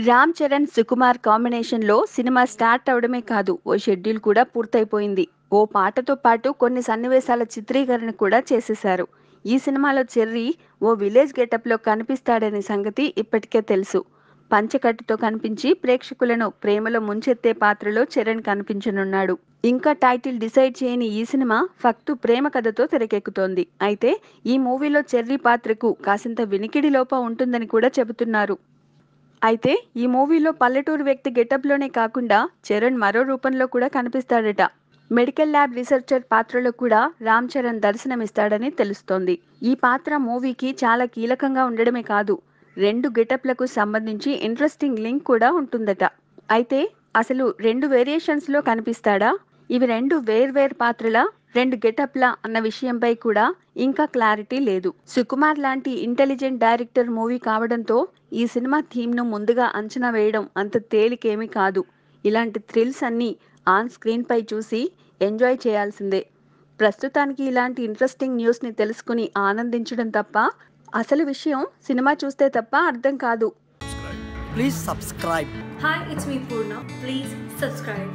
రామ్ చరణ్, సుకుమార్ కాంబినేషన్‌లో cinema start అవ్వడమే కాదు, ఓ షెడ్యూల్ కూడా పూర్తయిపోయింది. ఓ పాటతో పాటు కొన్ని సన్నివేశాల చిత్రీకరణ కూడా చేసేశారు. ఈ సినిమాలో చెర్రీ ఓ విలేజ్ గెటప్‌లో కనిపిస్తాడనే సంగతి ఇప్పటికే తెలుసు. పంచెకట్టుతో కనిపించి ప్రేక్షకులను ప్రేమలో ముంచెత్తే పాత్రలో చరణ్ కనిపించనున్నాడు. ఇంకా టైటిల్ డిసైడ్ చేయని ఈ సినిమా ఫక్తు ప్రేమ కథతో తెరకెక్కుతోంది. అయితే ఈ మూవీలో చెర్రీ పాత్రకు కాసింత వినికిడి లోపం ఉంటుందని కూడా చెబుతున్నారు. అయితే ఈ మూవీలో పల్లెటూరు వ్యక్తి గెటప్‌లోనే కాకుండా చరణ్ మరో రూపంలో కూడా కనిపిస్తాడట. మెడికల్ ల్యాబ్ రీసెర్చర్ పాత్రలో కూడా రామ్ చరణ్ దర్శనమిస్తాడని తెలుస్తోంది. ఈ పాత్ర మూవీకి చాలా కీలకంగా ఉండడమే కాదు, 2 గెటప్‌లకు సంబంధించి ఇంట్రెస్టింగ్ లింక్ కూడా ఉంటుందట. అయితే అసలు 2 వేరియేషన్స్‌లో కనిపిస్తాడా? ఇవి 2 వేర్వేరు పాత్రలా, 2 గెటప్‌లా అన్న విషయంపై కూడా ఇంకా క్లారిటీ లేదు. సుకుమార్ లాంటి ఇంటెలిజెంట్ డైరెక్టర్ మూవీ కావడంతో ఈ సినిమా థీమ్‌ను ముందుగా అంచనా వేయడం అంత తేలికేమీ కాదు. ఇలాంటి థ్రిల్స్ అన్నీ ఆన్ స్క్రీన్‌పై చూసి ఎంజాయ్ చేయాల్సిందే. ప్రస్తుతానికి ఇలాంటి ఇంట్రెస్టింగ్ న్యూస్‌ని తెలుసుకుని ఆనందించడం తప్ప, అసలు విషయం సినిమా చూస్తే తప్ప అర్థం కాదు. Please subscribe. Hi, it's me Purna. Please subscribe.